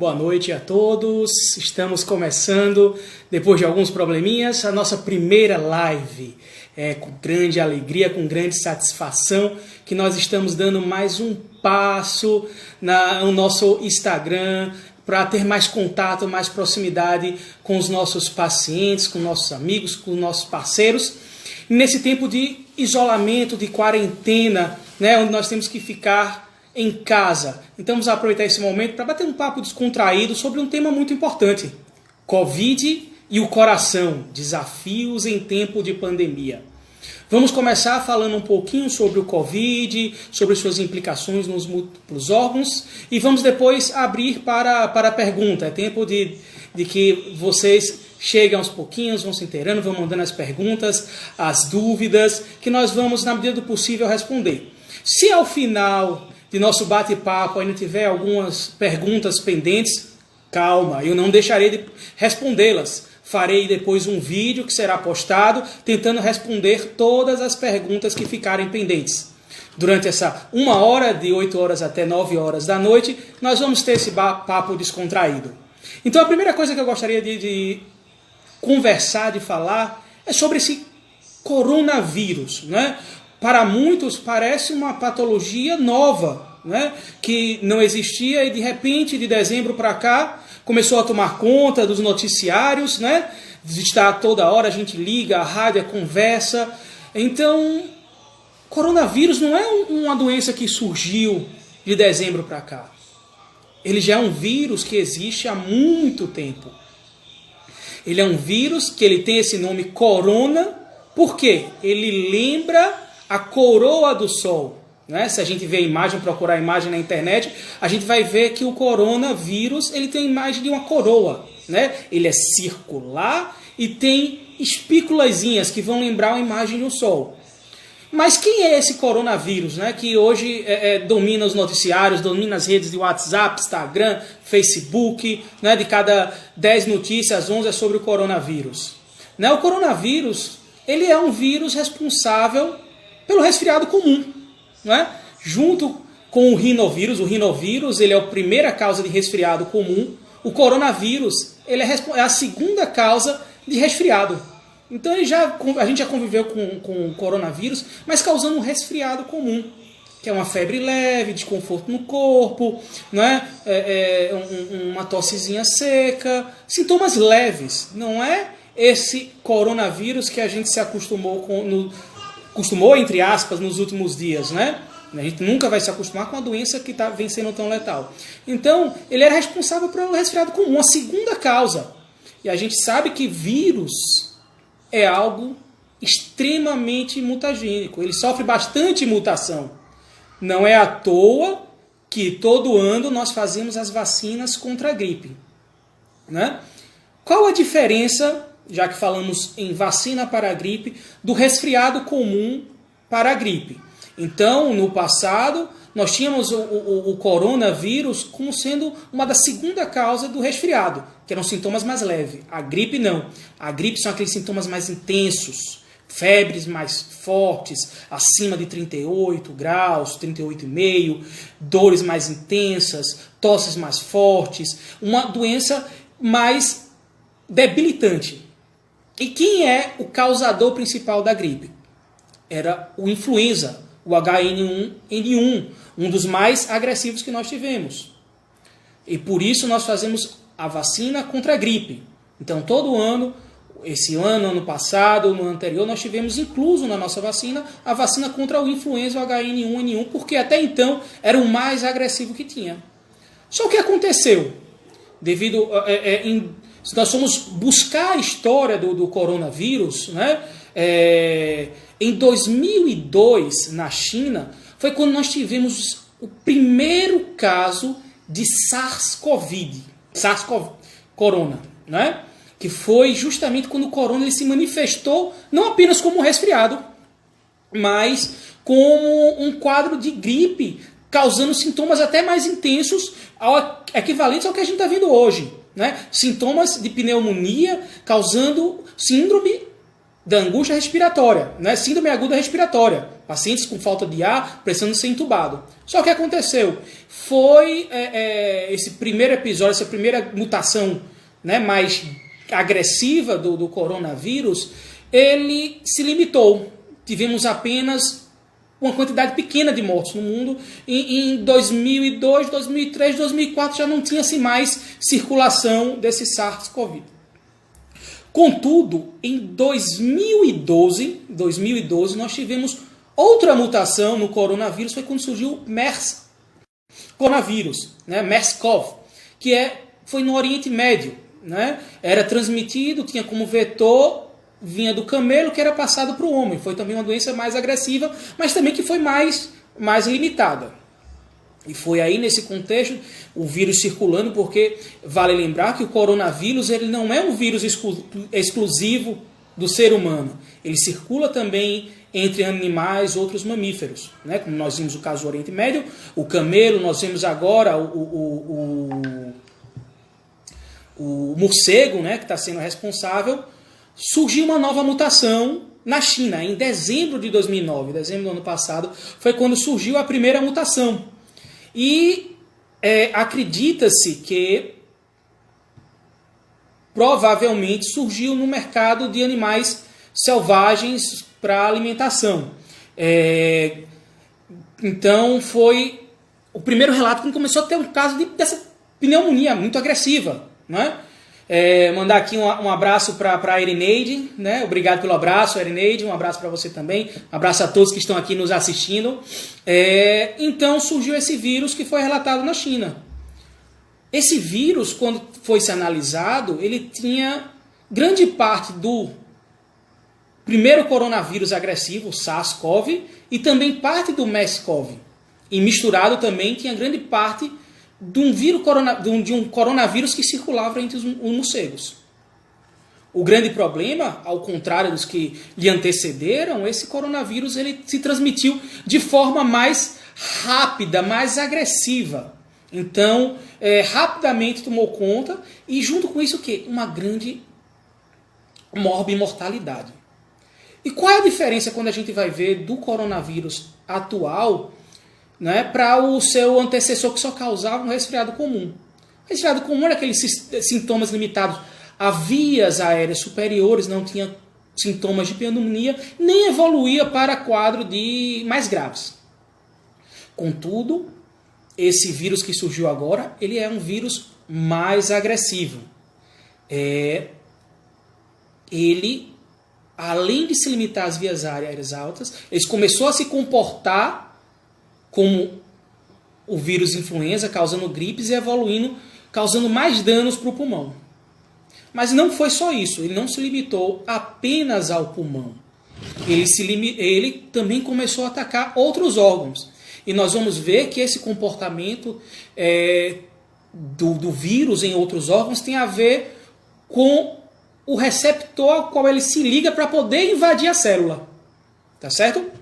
Boa noite a todos, estamos começando, depois de alguns probleminhas, a nossa primeira live. Com grande alegria, com grande satisfação, que nós estamos dando mais um passo no nosso Instagram, para ter mais contato, mais proximidade com os nossos pacientes, com nossos amigos, com nossos parceiros. Nesse tempo de isolamento, de quarentena, onde nós temos que ficar em casa. Então vamos aproveitar esse momento para bater um papo descontraído sobre um tema muito importante. Covid e o coração, desafios em tempo de pandemia. Vamos começar falando um pouquinho sobre o Covid, sobre suas implicações nos múltiplos órgãos e vamos depois abrir para a pergunta. É tempo de que vocês cheguem aos pouquinhos, vão se inteirando, vão mandando as perguntas, as dúvidas, que nós vamos, na medida do possível, responder. Se ao final de nosso bate-papo ainda tiver algumas perguntas pendentes, calma, eu não deixarei de respondê-las. Farei depois um vídeo que será postado tentando responder todas as perguntas que ficarem pendentes. Durante essa 1 hora, de 8 horas até 9 horas da noite, nós vamos ter esse papo descontraído. Então a primeira coisa que eu gostaria de conversar, de falar, é sobre esse coronavírus, Para muitos parece uma patologia nova, que não existia e de repente, de dezembro para cá, começou a tomar conta dos noticiários, Está toda hora, a gente liga, a rádio, a conversa. Então, coronavírus não é uma doença que surgiu de dezembro para cá. Ele já é um vírus que existe há muito tempo. Ele é um vírus que ele tem esse nome corona, porque ele lembra a coroa do Sol. Se a gente vê a imagem, procurar a imagem na internet, a gente vai ver que o coronavírus ele tem a imagem de uma coroa. Ele é circular e tem espículazinhas que vão lembrar a imagem de um Sol. Mas quem é esse coronavírus, que hoje domina os noticiários, domina as redes de WhatsApp, Instagram, Facebook, de cada 10 notícias, 11 é sobre o coronavírus. O coronavírus ele é um vírus responsável pelo resfriado comum, junto com o rinovírus ele é a primeira causa de resfriado comum, o coronavírus ele é a segunda causa de resfriado. Então a gente já conviveu com o coronavírus, mas causando um resfriado comum, que é uma febre leve, desconforto no corpo, uma tossezinha seca, sintomas leves, não é esse coronavírus que a gente se acostumou entre aspas, nos últimos dias, A gente nunca vai se acostumar com uma doença que vem sendo tão letal. Então, ele era responsável pelo resfriado comum, a segunda causa. E a gente sabe que vírus é algo extremamente mutagênico. Ele sofre bastante mutação. Não é à toa que todo ano nós fazemos as vacinas contra a gripe. Qual a diferença, já que falamos em vacina para a gripe, do resfriado comum para a gripe? Então, no passado, nós tínhamos o coronavírus como sendo uma da segunda causa do resfriado, que eram sintomas mais leves. A gripe não. A gripe são aqueles sintomas mais intensos, febres mais fortes, acima de 38 graus, 38,5, dores mais intensas, tosses mais fortes, uma doença mais debilitante. E quem é o causador principal da gripe? Era o influenza, o H1N1, um dos mais agressivos que nós tivemos. E por isso nós fazemos a vacina contra a gripe. Então todo ano, esse ano passado, no anterior, nós tivemos incluso na nossa vacina a vacina contra o influenza, o H1N1, porque até então era o mais agressivo que tinha. Só que aconteceu, se nós formos buscar a história do coronavírus, em 2002, na China, foi quando nós tivemos o primeiro caso de SARS-CoV-corona, que foi justamente quando o corona ele se manifestou não apenas como um resfriado, mas como um quadro de gripe, causando sintomas até mais intensos, equivalentes ao que a gente está vendo hoje. Sintomas de pneumonia, causando síndrome da angústia respiratória, né? Síndrome aguda respiratória, pacientes com falta de ar precisando ser entubado. Só que o que aconteceu? Foi esse primeiro episódio, essa primeira mutação, né, mais agressiva do coronavírus, ele se limitou. Tivemos apenas uma quantidade pequena de mortos no mundo. Em 2002, 2003, 2004 já não tinha-se mais circulação desse SARS-CoV. Contudo, em 2012, nós tivemos outra mutação no coronavírus, foi quando surgiu o MERS coronavírus, né, MERS-CoV, que foi no Oriente Médio, né, era transmitido, tinha como vetor, vinha do camelo, que era passado para o homem. Foi também uma doença mais agressiva, mas também que foi mais limitada. E foi aí nesse contexto o vírus circulando, porque vale lembrar que o coronavírus ele não é um vírus exclusivo do ser humano. Ele circula também entre animais, outros mamíferos, né? Como nós vimos o caso do Oriente Médio, o camelo, nós vemos agora o morcego, né, que está sendo responsável. Surgiu uma nova mutação na China, em dezembro de 2009, dezembro do ano passado, foi quando surgiu a primeira mutação. E acredita-se que provavelmente surgiu no mercado de animais selvagens para alimentação. Então foi o primeiro relato que começou a ter um caso dessa pneumonia muito agressiva, né? Mandar aqui um abraço para a Erineide, né? Obrigado pelo abraço, Erineide, um abraço para você também, um abraço a todos que estão aqui nos assistindo. Então surgiu esse vírus que foi relatado na China. Esse vírus, quando foi se analisado, ele tinha grande parte do primeiro coronavírus agressivo, o SARS-CoV, e também parte do MERS-CoV. E misturado também tinha grande parte de um coronavírus que circulava entre os morcegos. O grande problema, ao contrário dos que lhe antecederam, esse coronavírus ele se transmitiu de forma mais rápida, mais agressiva. Então, rapidamente tomou conta e junto com isso o quê? Uma grande morbimortalidade. E qual é a diferença quando a gente vai ver do coronavírus atual, né, para o seu antecessor que só causava um resfriado comum? O resfriado comum era aqueles sintomas limitados a vias aéreas superiores, não tinha sintomas de pneumonia, nem evoluía para quadro de mais graves. Contudo, esse vírus que surgiu agora, ele é um vírus mais agressivo. Ele, além de se limitar às vias aéreas altas, ele começou a se comportar como o vírus influenza, causando gripes e evoluindo, causando mais danos para o pulmão. Mas não foi só isso, ele não se limitou apenas ao pulmão. Ele também começou a atacar outros órgãos. E nós vamos ver que esse comportamento do vírus em outros órgãos tem a ver com o receptor ao qual ele se liga para poder invadir a célula. Tá certo?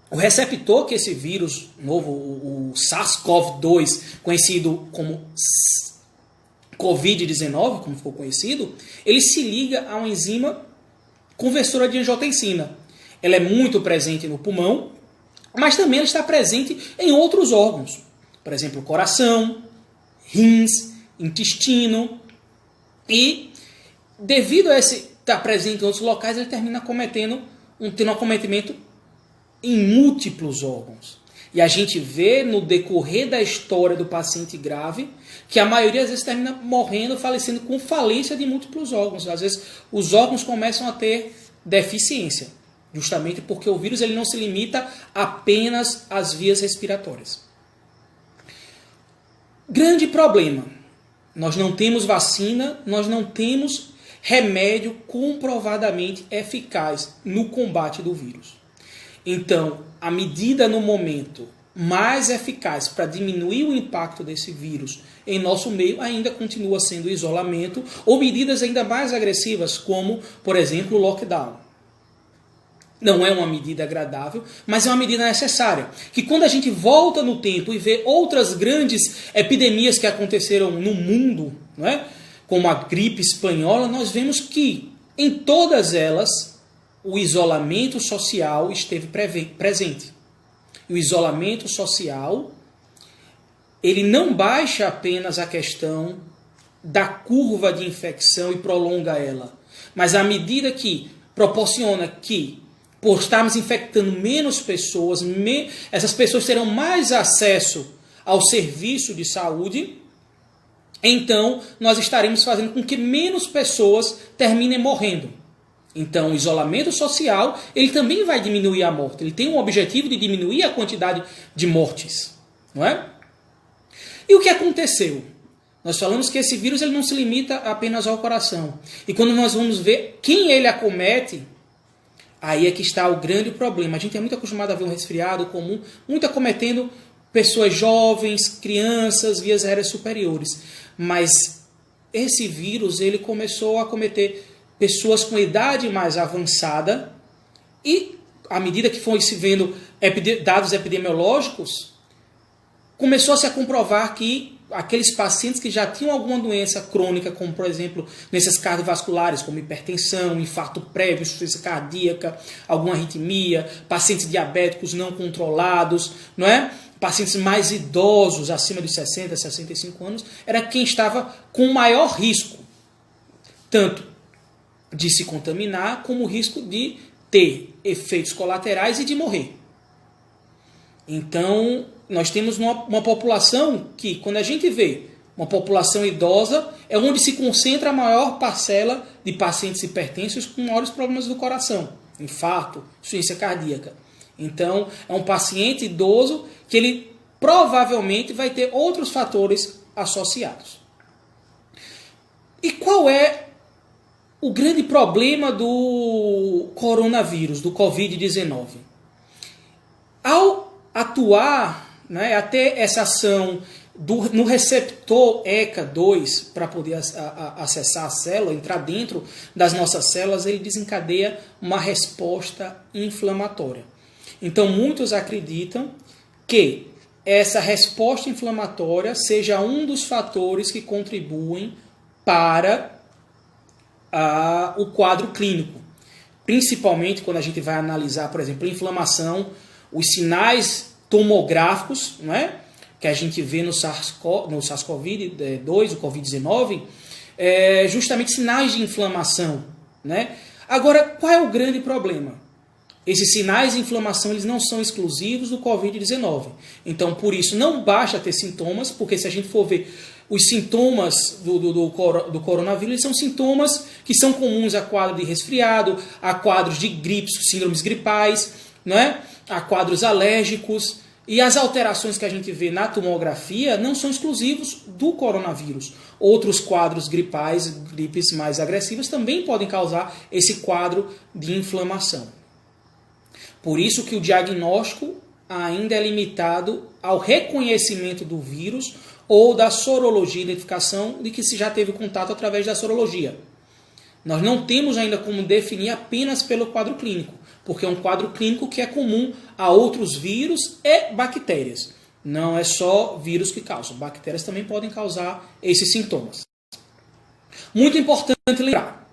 O receptor que esse vírus novo, o SARS-CoV-2, conhecido como Covid-19, como ficou conhecido, ele se liga a uma enzima conversora de angiotensina. Ela é muito presente no pulmão, mas também ela está presente em outros órgãos. Por exemplo, coração, rins, intestino. E devido a esse estar presente em outros locais, ele termina tendo um acometimento em múltiplos órgãos. E a gente vê no decorrer da história do paciente grave que a maioria às vezes termina morrendo, falecendo com falência de múltiplos órgãos. Às vezes os órgãos começam a ter deficiência, justamente porque o vírus ele não se limita apenas às vias respiratórias. Grande problema. Nós não temos vacina, nós não temos remédio comprovadamente eficaz no combate do vírus. Então, a medida no momento mais eficaz para diminuir o impacto desse vírus em nosso meio ainda continua sendo o isolamento ou medidas ainda mais agressivas como, por exemplo, o lockdown. Não é uma medida agradável, mas é uma medida necessária. Que quando a gente volta no tempo e vê outras grandes epidemias que aconteceram no mundo, não é? como a gripe espanhola, nós vemos que em todas elas o isolamento social esteve presente. E o isolamento social, ele não baixa apenas a questão da curva de infecção e prolonga ela, mas à medida que proporciona que, por estarmos infectando menos pessoas, essas pessoas terão mais acesso ao serviço de saúde, então nós estaremos fazendo com que menos pessoas terminem morrendo. Então o isolamento social, ele também vai diminuir a morte, ele tem um objetivo de diminuir a quantidade de mortes, não é? E o que aconteceu? Nós falamos que esse vírus ele não se limita apenas ao coração. E quando nós vamos ver quem ele acomete, aí é que está o grande problema. A gente é muito acostumado a ver um resfriado comum, muito acometendo pessoas jovens, crianças, vias aéreas superiores. Mas esse vírus ele começou a acometer pessoas com idade mais avançada e, à medida que foi se vendo dados epidemiológicos, começou-se a comprovar que aqueles pacientes que já tinham alguma doença crônica, como, por exemplo, doenças cardiovasculares, como hipertensão, infarto prévio, insuficiência cardíaca, alguma arritmia, pacientes diabéticos não controlados, não é? Pacientes mais idosos, acima de 60, 65 anos, era quem estava com maior risco, tanto de se contaminar, como o risco de ter efeitos colaterais e de morrer. Então, nós temos uma população que, quando a gente vê uma população idosa, é onde se concentra a maior parcela de pacientes hipertensos com maiores problemas do coração, infarto, insuficiência cardíaca. Então, é um paciente idoso que ele provavelmente vai ter outros fatores associados. E qual é o grande problema do coronavírus, do Covid-19? Ao atuar, né, até essa ação no receptor ECA2 para poder acessar a célula, entrar dentro das nossas células, ele desencadeia uma resposta inflamatória. Então, muitos acreditam que essa resposta inflamatória seja um dos fatores que contribuem para o quadro clínico. Principalmente quando a gente vai analisar, por exemplo, a inflamação, os sinais tomográficos, não é? Que a gente vê no SARS-CoV-2, o Covid-19, justamente sinais de inflamação, né? Agora, qual é o grande problema? Esses sinais de inflamação eles não são exclusivos do Covid-19. Então, por isso, não basta ter sintomas, porque se a gente for ver os sintomas do coronavírus, eles são sintomas que são comuns a quadro de resfriado, a quadros de gripes, síndromes gripais, né? A quadros alérgicos. E as alterações que a gente vê na tomografia não são exclusivos do coronavírus. Outros quadros gripais, gripes mais agressivas, também podem causar esse quadro de inflamação. Por isso que o diagnóstico ainda é limitado ao reconhecimento do vírus ou da sorologia, identificação de que se já teve contato através da sorologia. Nós não temos ainda como definir apenas pelo quadro clínico, porque é um quadro clínico que é comum a outros vírus e bactérias. Não é só vírus que causam, bactérias também podem causar esses sintomas. Muito importante lembrar.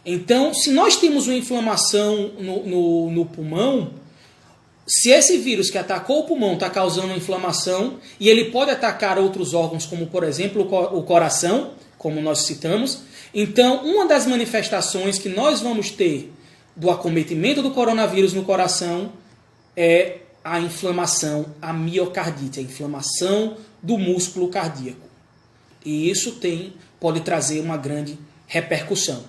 Então, se nós temos uma inflamação no pulmão, se esse vírus que atacou o pulmão está causando inflamação, e ele pode atacar outros órgãos, como por exemplo o coração, como nós citamos, então uma das manifestações que nós vamos ter do acometimento do coronavírus no coração é a inflamação, a miocardite, a inflamação do músculo cardíaco. E isso pode trazer uma grande repercussão.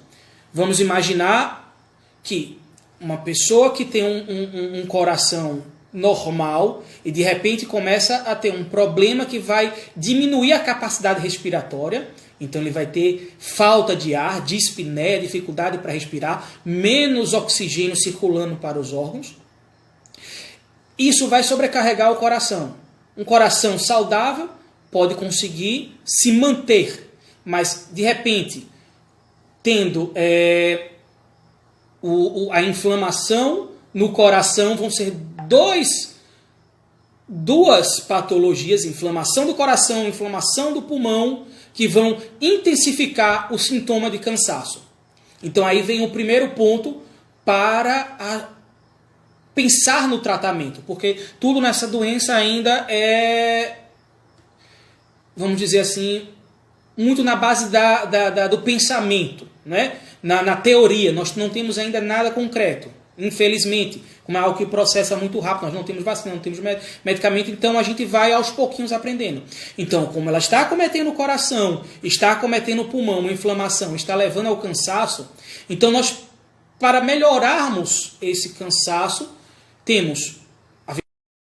Vamos imaginar que uma pessoa que tem um coração normal e de repente começa a ter um problema que vai diminuir a capacidade respiratória, então ele vai ter falta de ar, dispneia, dificuldade para respirar, menos oxigênio circulando para os órgãos. Isso vai sobrecarregar o coração. Um coração saudável pode conseguir se manter, mas de repente, tendo a inflamação no coração, vão ser duas patologias, inflamação do coração, inflamação do pulmão, que vão intensificar o sintoma de cansaço. Então aí vem o primeiro ponto para pensar no tratamento, porque tudo nessa doença ainda é, vamos dizer assim, muito na base do pensamento, né? Na teoria. Nós não temos ainda nada concreto, infelizmente, como é algo que processa muito rápido. Nós não temos vacina, não temos medicamento, então a gente vai aos pouquinhos aprendendo. Então, como ela está acometendo o coração, está acometendo o pulmão, uma inflamação, está levando ao cansaço, então nós, para melhorarmos esse cansaço, temos a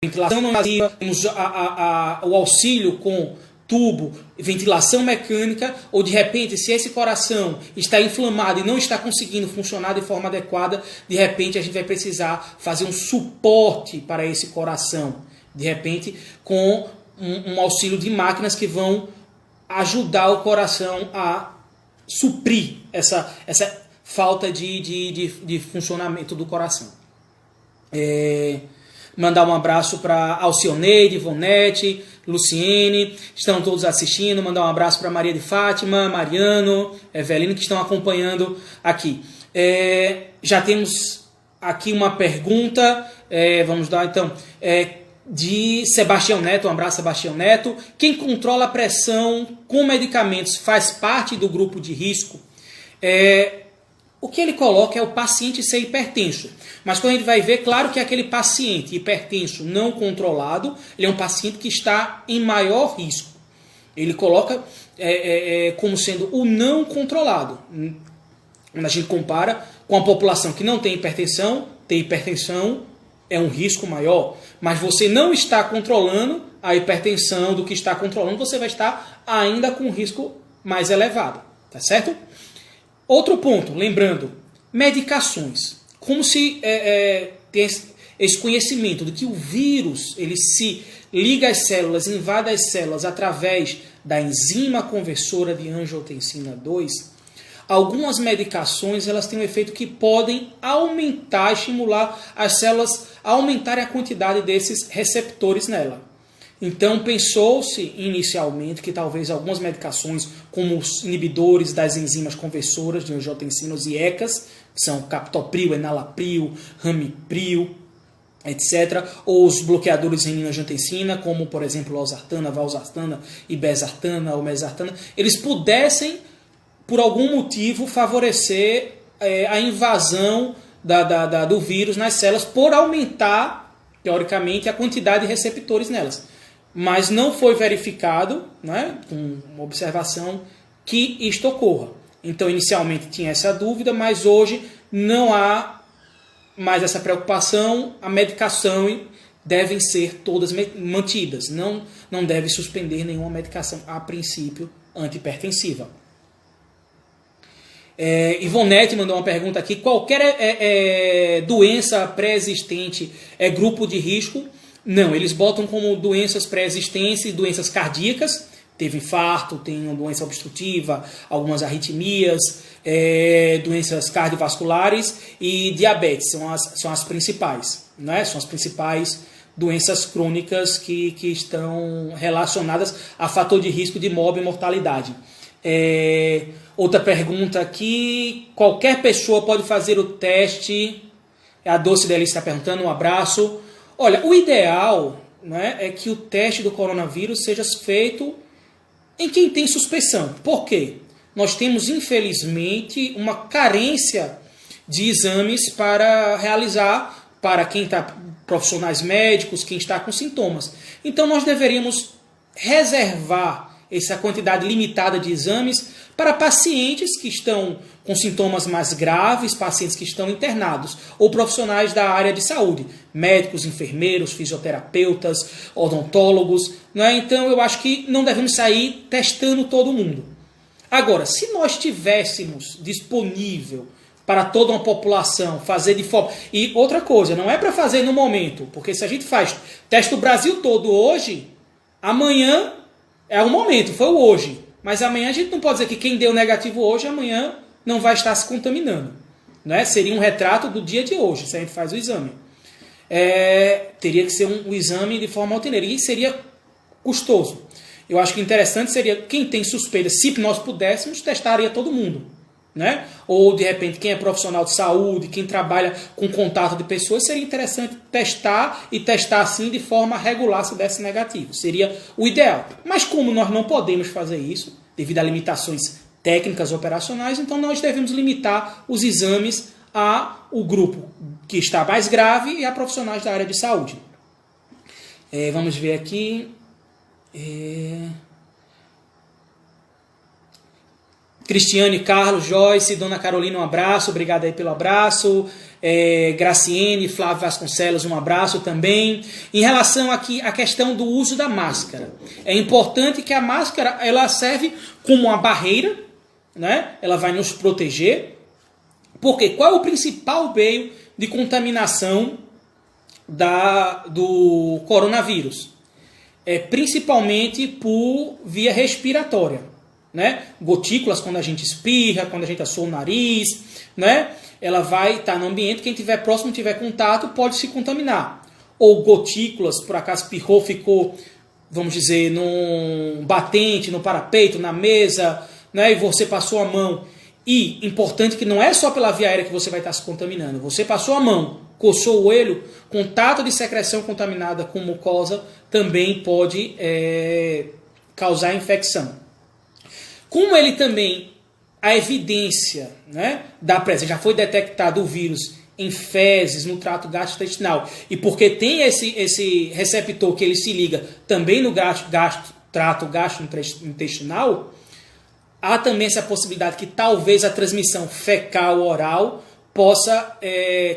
ventilação não invasiva, temos o auxílio com tubo, ventilação mecânica, ou de repente, se esse coração está inflamado e não está conseguindo funcionar de forma adequada, de repente a gente vai precisar fazer um suporte para esse coração, de repente com um auxílio de máquinas que vão ajudar o coração a suprir essa falta de funcionamento do coração. Mandar um abraço para Alcioneide, Ivonete, Luciene, estão todos assistindo. Mandar um abraço para Maria de Fátima, Mariano, Evelino, que estão acompanhando aqui. Já temos aqui uma pergunta, vamos dar então, de Sebastião Neto. Um abraço, Sebastião Neto. Quem controla a pressão com medicamentos faz parte do grupo de risco? O que ele coloca é o paciente ser hipertenso. Mas quando a gente vai ver, claro que aquele paciente hipertenso não controlado, ele é um paciente que está em maior risco. Ele coloca como sendo o não controlado. Quando a gente compara com a população que não tem hipertensão, ter hipertensão é um risco maior. Mas você não está controlando a hipertensão do que está controlando, você vai estar ainda com um risco mais elevado. Tá certo? Outro ponto, lembrando, medicações. Como se tem esse conhecimento de que o vírus ele se liga às células, invade as células através da enzima conversora de angiotensina 2, algumas medicações elas têm um efeito que podem aumentar, estimular as células a aumentarem a quantidade desses receptores nela. Então, pensou-se inicialmente que talvez algumas medicações, como os inibidores das enzimas conversoras de angiotensinas e ECAs, que são captopril, enalapril, ramipril, etc., ou os bloqueadores de renina-angiotensina, como, por exemplo, losartana, valsartana, ibezartana ou mesartana, eles pudessem, por algum motivo, favorecer a invasão do vírus nas células por aumentar, teoricamente, a quantidade de receptores nelas. Mas não foi verificado, né, com uma observação, que isto ocorra. Então, inicialmente tinha essa dúvida, mas hoje não há mais essa preocupação. A medicação devem ser todas mantidas. Não deve suspender nenhuma medicação, a princípio, antihipertensiva. Ivonete mandou uma pergunta aqui. Qualquer doença pré-existente é grupo de risco? Não, eles botam como doenças pré-existentes, doenças cardíacas, teve infarto, tem uma doença obstrutiva, algumas arritmias, doenças cardiovasculares e diabetes, são as principais, né? São as principais doenças crônicas que estão relacionadas a fator de risco de morte e mortalidade. Outra pergunta aqui, qualquer pessoa pode fazer o teste? A Doce Delícia está perguntando, um abraço. Olha, o ideal, né, é que o teste do coronavírus seja feito em quem tem suspeição. Por quê? Nós temos, infelizmente, uma carência de exames para realizar para quem está, profissionais médicos, quem está com sintomas. Então, nós deveríamos reservar essa quantidade limitada de exames para pacientes que estão com sintomas mais graves, pacientes que estão internados, ou profissionais da área de saúde, médicos, enfermeiros, fisioterapeutas, odontólogos. Né? Então, eu acho que não devemos sair testando todo mundo. Agora, se nós tivéssemos disponível para toda uma população, fazer de forma... E outra coisa, não é para fazer no momento, porque se a gente faz teste do Brasil todo hoje, amanhã é o momento, foi o hoje. Mas amanhã a gente não pode dizer que quem deu negativo hoje, amanhã não vai estar se contaminando. Né? Seria um retrato do dia de hoje, se a gente faz o exame. Teria que ser um exame de forma rotineira e seria custoso. Eu acho que interessante seria, quem tem suspeita, se nós pudéssemos, testaria todo mundo. Né? Ou, de repente, quem é profissional de saúde, quem trabalha com contato de pessoas, seria interessante testar e testar assim de forma regular se desse negativo. Seria o ideal. Mas como nós não podemos fazer isso, devido a limitações técnicas operacionais, então nós devemos limitar os exames ao grupo que está mais grave e a profissionais da área de saúde. Vamos ver aqui. Cristiane, Carlos, Joyce, Dona Carolina, um abraço, obrigado aí pelo abraço. Graciene, Flávio Vasconcelos, um abraço também. Em relação aqui à questão do uso da máscara, é importante que a máscara ela serve como uma barreira, né? Ela vai nos proteger, porque qual é o principal meio de contaminação do coronavírus? Principalmente por via respiratória. Né? Gotículas quando a gente espirra, quando a gente assou o nariz, né? Ela vai estar no ambiente, quem estiver próximo, tiver contato, pode se contaminar. Ou gotículas, por acaso espirrou, ficou, vamos dizer, num batente, no parapeito, na mesa, né? E você passou a mão. E, importante que não é só pela via aérea que você vai estar se contaminando. Você passou a mão, coçou o olho, contato de secreção contaminada com mucosa também pode causar infecção. Como ele também, a evidência, né, da presença, já foi detectado o vírus em fezes, no trato gastrointestinal, e porque tem esse receptor que ele se liga também no trato gastrointestinal, há também essa possibilidade que talvez a transmissão fecal-oral possa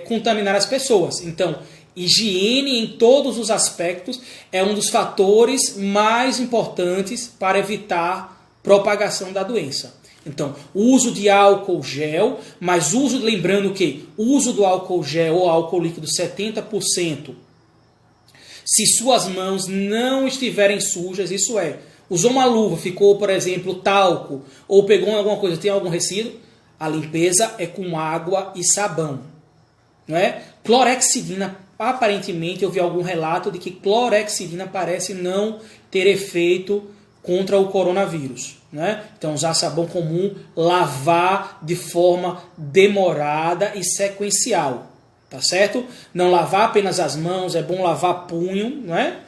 contaminar as pessoas. Então, higiene em todos os aspectos é um dos fatores mais importantes para evitar propagação da doença. Então, o uso de álcool gel, mas lembrando que o uso do álcool gel ou álcool líquido 70%, se suas mãos não estiverem sujas, isso é, usou uma luva, ficou, por exemplo, talco, ou pegou alguma coisa, tem algum resíduo, a limpeza é com água e sabão. Não é? Clorexidina, aparentemente, eu vi algum relato de que clorexidina parece não ter efeito contra o coronavírus. Né? Então, usar sabão comum, lavar de forma demorada e sequencial. Tá certo? Não lavar apenas as mãos, é bom lavar punho, né?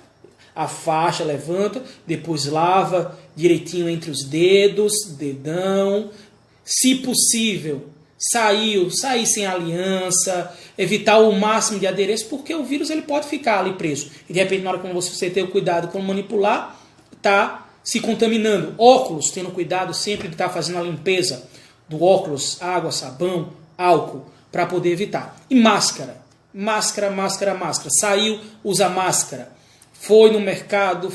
A faixa levanta, depois lava direitinho entre os dedos, dedão. Se possível, sair sem aliança, evitar o máximo de adereço, porque o vírus ele pode ficar ali preso. E de repente, na hora que você ter o cuidado com manipular, tá se contaminando. Óculos, tendo cuidado sempre de estar fazendo a limpeza do óculos, água, sabão, álcool, para poder evitar. E máscara. Máscara. Saiu, usa máscara. Foi no mercado,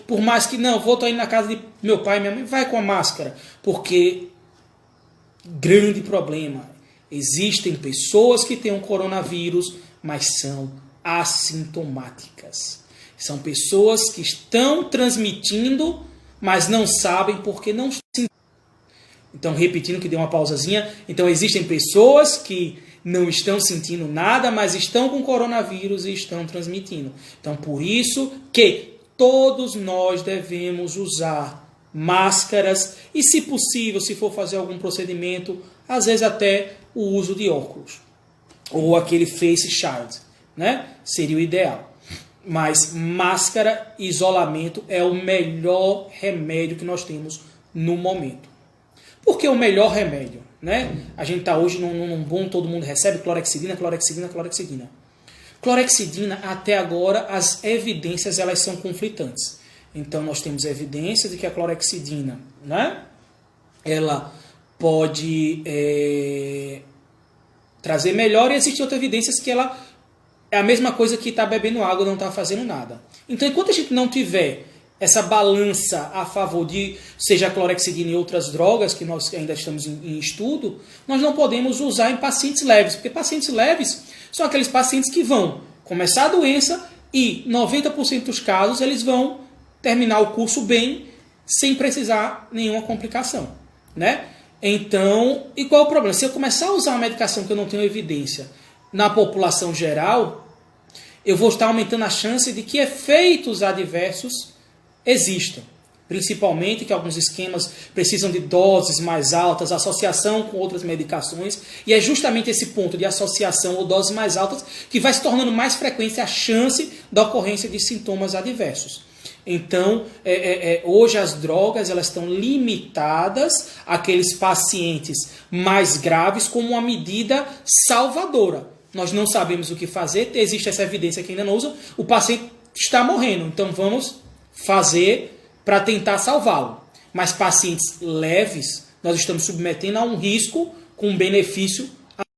por mais que não, tô indo na casa de meu pai e minha mãe, vai com a máscara. Porque, grande problema, existem pessoas que têm um coronavírus, mas são assintomáticas. São pessoas que estão transmitindo, mas não sabem porque não estão. Então, repetindo que deu uma pausazinha. Então, existem pessoas que não estão sentindo nada, mas estão com coronavírus e estão transmitindo. Então, por isso que todos nós devemos usar máscaras e, se possível, se for fazer algum procedimento, às vezes até o uso de óculos. Ou aquele face shield, né? Seria o ideal. Mas máscara e isolamento é o melhor remédio que nós temos no momento. Por que o melhor remédio? Né? A gente está hoje num boom, todo mundo recebe clorexidina. Clorexidina, até agora, as evidências elas são conflitantes. Então, nós temos evidências de que a clorexidina, né, ela pode trazer melhor, e existem outras evidências que ela é a mesma coisa que está bebendo água e não está fazendo nada. Então, enquanto a gente não tiver essa balança a favor de, seja a clorexidina e outras drogas, que nós ainda estamos em estudo, nós não podemos usar em pacientes leves, porque pacientes leves são aqueles pacientes que vão começar a doença e 90% dos casos eles vão terminar o curso bem, sem precisar nenhuma complicação. Né? Então, e qual é o problema? Se eu começar a usar uma medicação que eu não tenho evidência na população geral, eu vou estar aumentando a chance de que efeitos adversos existam. principalmente, que alguns esquemas precisam de doses mais altas, associação com outras medicações, e é justamente esse ponto de associação ou doses mais altas que vai se tornando mais frequente a chance da ocorrência de sintomas adversos. Então, hoje as drogas elas estão limitadas àqueles pacientes mais graves como uma medida salvadora. Nós não sabemos o que fazer, existe essa evidência que ainda não usa, o paciente está morrendo, então vamos fazer para tentar salvá-lo. Mas pacientes leves, nós estamos submetendo a um risco com um benefício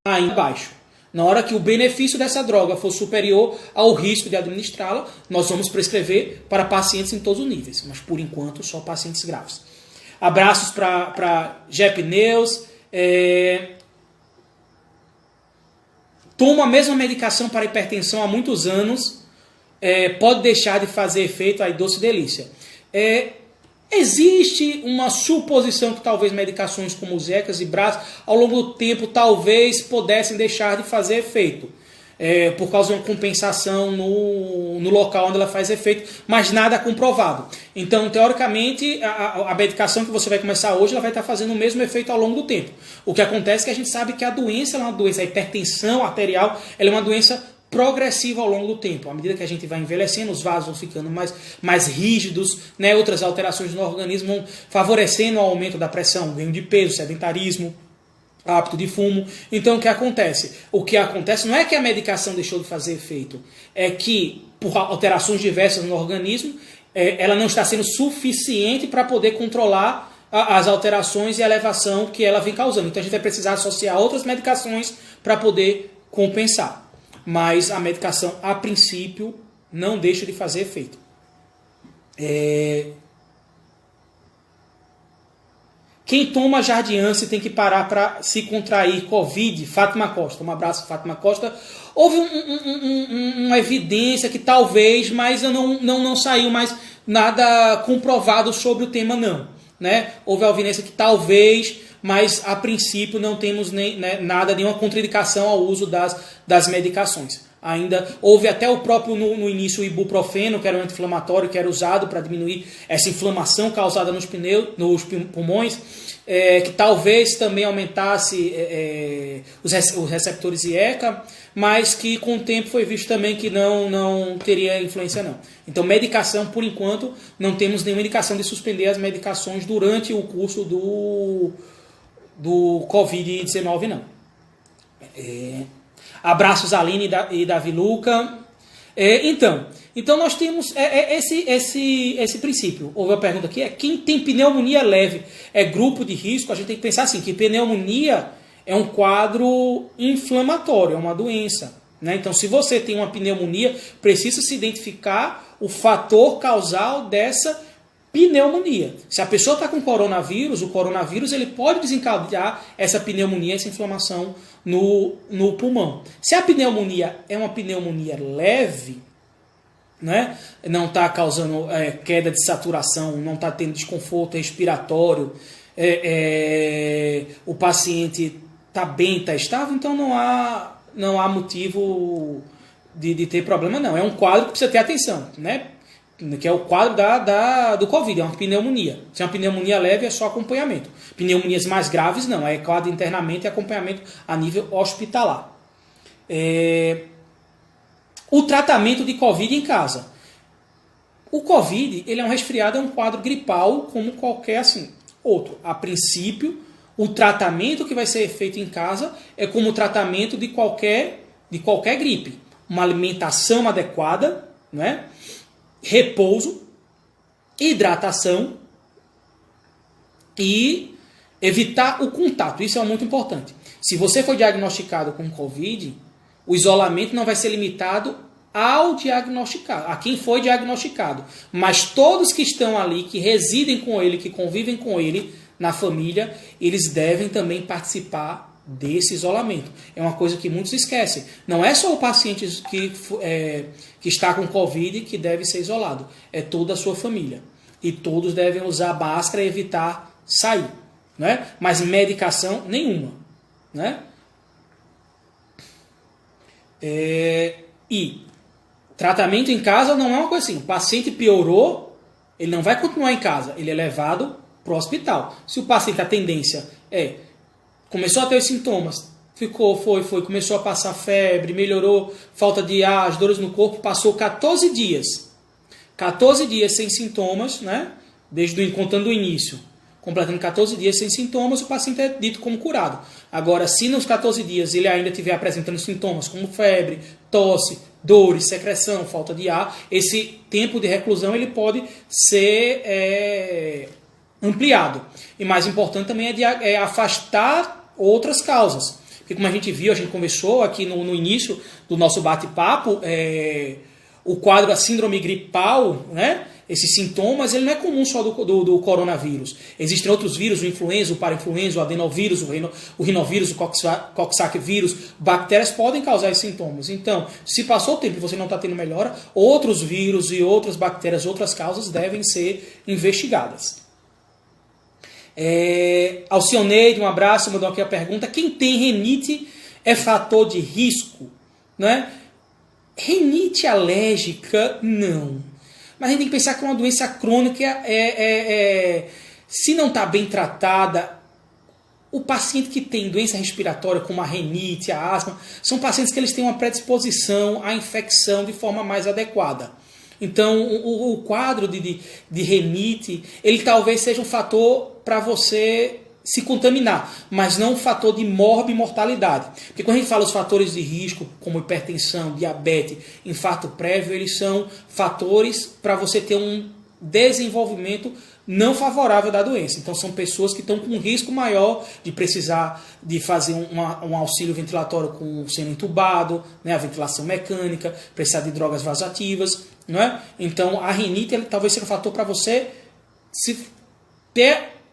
ainda baixo. Na hora que o benefício dessa droga for superior ao risco de administrá-la, nós vamos prescrever para pacientes em todos os níveis, mas por enquanto só pacientes graves. Abraços para Jep Neus. Tomo a mesma medicação para hipertensão há muitos anos, pode deixar de fazer efeito, aí doce delícia. Existe uma suposição que talvez medicações como os ECAs e BRAs, ao longo do tempo, talvez pudessem deixar de fazer efeito, por causa de uma compensação no local onde ela faz efeito, mas nada comprovado. Então, teoricamente, a medicação que você vai começar hoje, ela vai estar fazendo o mesmo efeito ao longo do tempo. O que acontece é que a gente sabe que a doença é uma doença, a hipertensão arterial, ela é uma doença progressiva ao longo do tempo. À medida que a gente vai envelhecendo, os vasos vão ficando mais rígidos, né? Outras alterações no organismo vão favorecendo o aumento da pressão, ganho de peso, sedentarismo, hábito de fumo. Então, o que acontece? O que acontece não é que a medicação deixou de fazer efeito, é que, por alterações diversas no organismo, ela não está sendo suficiente para poder controlar as alterações e a elevação que ela vem causando. Então, a gente vai precisar associar outras medicações para poder compensar. Mas a medicação, a princípio, não deixa de fazer efeito. Quem toma Jardiance tem que parar para se contrair Covid. Fátima Costa, um abraço, Fátima Costa. Houve uma evidência que talvez, mas não saiu mais nada comprovado sobre o tema, não. Né? Houve a evidência que talvez, mas a princípio não temos nenhuma contraindicação ao uso das medicações. Ainda houve até o próprio no início o ibuprofeno, que era um anti-inflamatório, que era usado para diminuir essa inflamação causada nos pulmões, que talvez também aumentasse os receptores IECA, mas que com o tempo foi visto também que não teria influência não. Então medicação, por enquanto, não temos nenhuma indicação de suspender as medicações durante o curso do Covid-19 não. Abraços Aline e Davi Luca. Então nós temos esse princípio. Houve uma pergunta aqui, quem tem pneumonia leve é grupo de risco? A gente tem que pensar assim, que pneumonia é um quadro inflamatório, é uma doença. Né? Então se você tem uma pneumonia, precisa se identificar o fator causal dessa pneumonia. Se a pessoa está com coronavírus, o coronavírus ele pode desencadear essa pneumonia, essa inflamação no pulmão. Se a pneumonia é uma pneumonia leve, né, não está causando queda de saturação, não está tendo desconforto respiratório, o paciente está bem, está estável, então não há motivo de ter problema não. É um quadro que precisa ter atenção, né? Que é o quadro do Covid, é uma pneumonia. Se é uma pneumonia leve, é só acompanhamento. Pneumonias mais graves, não. É quadro de internamento e acompanhamento a nível hospitalar. O tratamento de Covid em casa. O Covid, ele é um resfriado, é um quadro gripal, como qualquer outro. A princípio, o tratamento que vai ser feito em casa é como o tratamento de qualquer gripe. Uma alimentação adequada, né? Repouso, hidratação e evitar o contato. Isso é muito importante. Se você for diagnosticado com Covid, o isolamento não vai ser limitado ao diagnosticado, a quem foi diagnosticado. Mas todos que estão ali, que residem com ele, que convivem com ele na família, eles devem também participar desse isolamento. É uma coisa que muitos esquecem. Não é só o paciente que está com Covid que deve ser isolado. É toda a sua família. E todos devem usar máscara e evitar sair. Né? Mas medicação nenhuma. Né? E tratamento em casa não é uma coisa assim. O paciente piorou, Ele não vai continuar em casa, ele é levado para o hospital. Se o paciente, a tendência começou a ter os sintomas, começou a passar febre, melhorou, falta de ar, as dores no corpo, passou 14 dias. 14 dias sem sintomas, né? Contando o início. Completando 14 dias sem sintomas, o paciente é dito como curado. Agora, se nos 14 dias ele ainda estiver apresentando sintomas como febre, tosse, dores, secreção, falta de ar, esse tempo de reclusão ele pode ser ampliado. E mais importante também é afastar outras causas. Porque como a gente viu, a gente conversou aqui no início do nosso bate-papo, o quadro da síndrome gripal, né? Esses sintomas, ele não é comum só do coronavírus. Existem outros vírus, o influenza, o parainfluenza, o adenovírus, o rinovírus, o coxsackie vírus. Bactérias podem causar esses sintomas. Então, se passou o tempo e você não está tendo melhora, outros vírus e outras bactérias, outras causas devem ser investigadas. Alcioneide, um abraço, mandou aqui a pergunta: quem tem rinite é fator de risco? Né? Rinite alérgica, não. Mas a gente tem que pensar que uma doença crônica se não está bem tratada, o paciente que tem doença respiratória, como a rinite, a asma, são pacientes que eles têm uma predisposição à infecção de forma mais adequada. Então, o quadro de rinite, ele talvez seja um fator para você se contaminar, mas não um fator de mortalidade. Porque quando a gente fala os fatores de risco, como hipertensão, diabetes, infarto prévio, eles são fatores para você ter um desenvolvimento não favorável da doença. Então são pessoas que estão com um risco maior de precisar de fazer um auxílio ventilatório com sendo entubado, né, a ventilação mecânica, precisar de drogas vasoativas. Não é? Então a rinite talvez seja um fator para você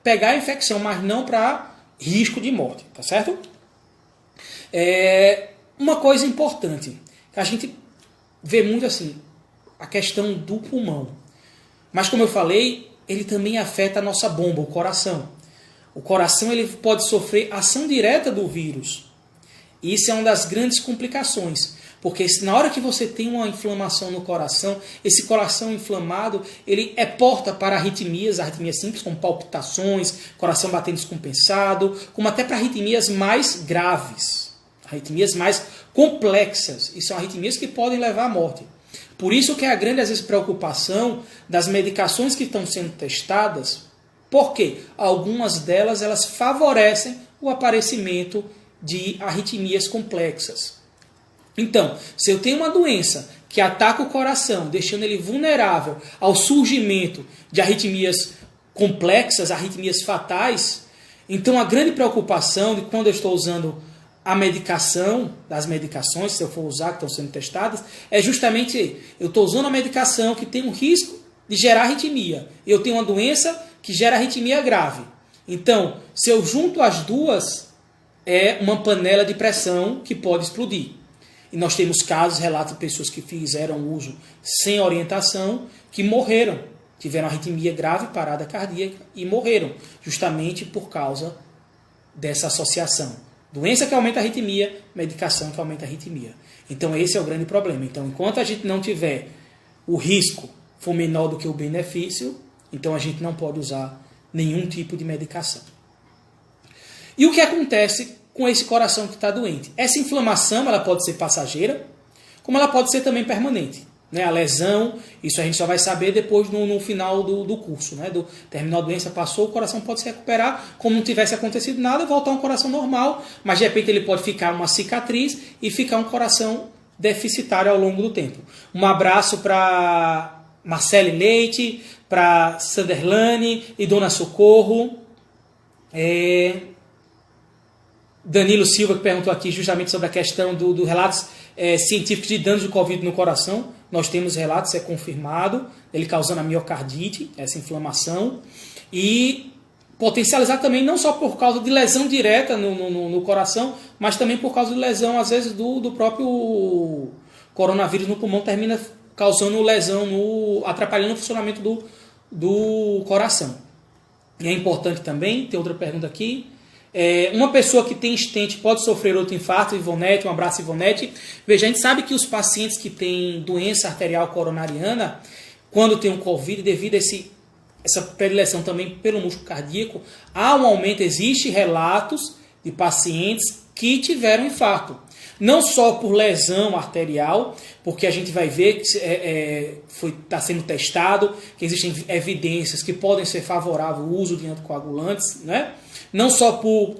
pegar a infecção, mas não para risco de morte, tá certo? Uma coisa importante, que a gente vê muito assim, a questão do pulmão. Mas como eu falei, ele também afeta a nossa bomba, o coração. O coração ele pode sofrer ação direta do vírus. E isso é uma das grandes complicações. Porque na hora que você tem uma inflamação no coração, esse coração inflamado, ele é porta para arritmias simples, como palpitações, coração batendo descompensado, como até para arritmias mais graves, arritmias mais complexas. E são arritmias que podem levar à morte. Por isso que é a grande, às vezes, preocupação das medicações que estão sendo testadas, porque algumas delas elas favorecem o aparecimento de arritmias complexas. Então, se eu tenho uma doença que ataca o coração, deixando ele vulnerável ao surgimento de arritmias complexas, arritmias fatais, então a grande preocupação de quando eu estou usando a medicação, das medicações, se eu for usar, que estão sendo testadas, é justamente eu estou usando a medicação que tem um risco de gerar arritmia. Eu tenho uma doença que gera arritmia grave. Então, se eu junto as duas, é uma panela de pressão que pode explodir. E nós temos casos, relatos de pessoas que fizeram uso sem orientação, que morreram, tiveram arritmia grave, parada cardíaca e morreram, justamente por causa dessa associação. Doença que aumenta a arritmia, medicação que aumenta a arritmia. Então esse é o grande problema. Então enquanto a gente não tiver o risco for menor do que o benefício, então a gente não pode usar nenhum tipo de medicação. E o que acontece com esse coração que está doente? Essa inflamação ela pode ser passageira, como ela pode ser também permanente. Né? A lesão, isso a gente só vai saber depois no final do curso. Né? Terminou a doença, passou, o coração pode se recuperar, como não tivesse acontecido nada, voltar a um coração normal, mas de repente ele pode ficar uma cicatriz e ficar um coração deficitário ao longo do tempo. Um abraço para Marcele Leite, para Sanderlane e Dona Socorro. Danilo Silva, que perguntou aqui justamente sobre a questão do relatos científicos de danos do Covid no coração. Nós temos relatos, é confirmado, ele causando a miocardite, essa inflamação, e potencializar também não só por causa de lesão direta no coração, mas também por causa de lesão, às vezes, do próprio coronavírus no pulmão, termina causando lesão, atrapalhando o funcionamento do coração. E é importante também, tem outra pergunta aqui, uma pessoa que tem stent pode sofrer outro infarto? Ivonete, um abraço, Ivonete. Veja, a gente sabe que os pacientes que têm doença arterial coronariana, quando tem um Covid, devido a essa predileção também pelo músculo cardíaco, há um aumento, existe relatos de pacientes que tiveram infarto. Não só por lesão arterial, porque a gente vai ver que está sendo testado, que existem evidências que podem ser favoráveis ao uso de anticoagulantes, né? Não só por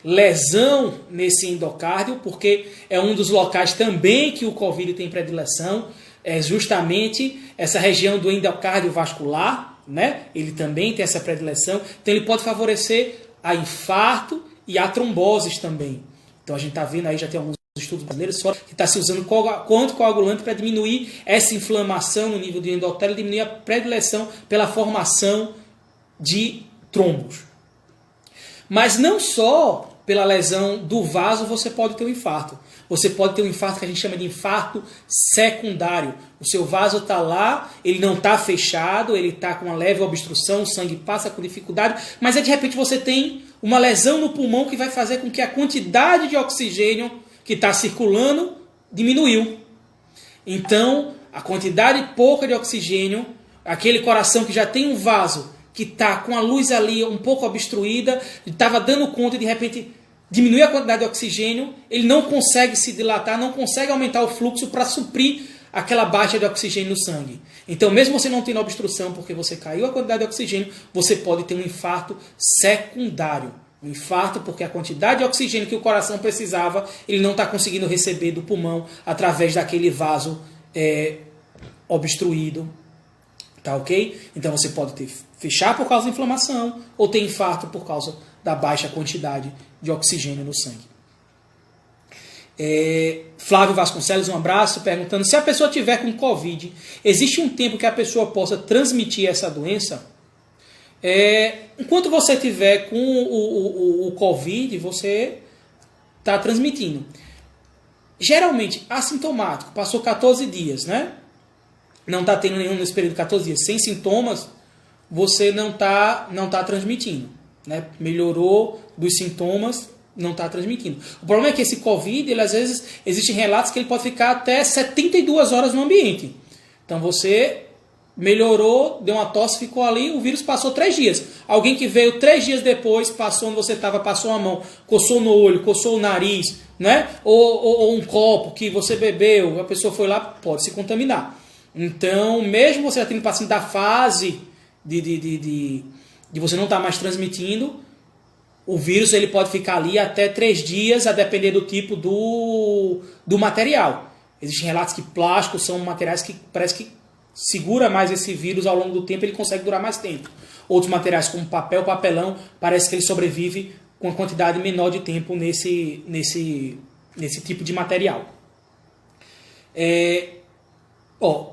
lesão nesse endocárdio, porque é um dos locais também que o Covid tem predileção, é justamente essa região do endocárdio vascular, né? Ele também tem essa predileção, então ele pode favorecer a infarto e a tromboses também. Então a gente está vendo aí, já tem alguns estudos brasileiros que está se usando anticoagulante para diminuir essa inflamação no nível do endotélio, diminuir a predileção pela formação de trombos. Mas não só pela lesão do vaso você pode ter um infarto. Você pode ter um infarto que a gente chama de infarto secundário. O seu vaso está lá, ele não está fechado, ele está com uma leve obstrução, o sangue passa com dificuldade, mas de repente você tem uma lesão no pulmão que vai fazer com que a quantidade de oxigênio que está circulando diminuiu. Então, a quantidade pouca de oxigênio, aquele coração que já tem um vaso, que está com a luz ali um pouco obstruída, estava dando conta e de repente diminui a quantidade de oxigênio, ele não consegue se dilatar, não consegue aumentar o fluxo para suprir aquela baixa de oxigênio no sangue. Então, mesmo você não tendo obstrução, porque você caiu a quantidade de oxigênio, você pode ter um infarto secundário. Um infarto porque a quantidade de oxigênio que o coração precisava, ele não está conseguindo receber do pulmão através daquele vaso obstruído. Tá ok? Então você pode fechar por causa da inflamação ou ter infarto por causa da baixa quantidade de oxigênio no sangue. Flávio Vasconcelos, um abraço, perguntando se a pessoa tiver com Covid, existe um tempo que a pessoa possa transmitir essa doença? Enquanto você tiver com o Covid, você está transmitindo. Geralmente, assintomático, passou 14 dias, né? Não está tendo nenhum nesse período de 14 dias, sem sintomas, você não tá transmitindo, né? Melhorou dos sintomas, não está transmitindo. O problema é que esse Covid, às vezes, existem relatos que ele pode ficar até 72 horas no ambiente. Então você melhorou, deu uma tosse, ficou ali, o vírus passou 3 dias. Alguém que veio 3 dias depois, passou onde você estava, passou a mão, coçou no olho, coçou o nariz, né? Ou um copo que você bebeu, a pessoa foi lá, pode se contaminar. Então, mesmo você já tendo passado da fase de você não estar mais transmitindo, o vírus ele pode ficar ali até 3 dias, a depender do tipo do material. Existem relatos que plásticos são materiais que parece que segura mais esse vírus ao longo do tempo, ele consegue durar mais tempo. Outros materiais como papel, papelão, parece que ele sobrevive com uma quantidade menor de tempo nesse tipo de material.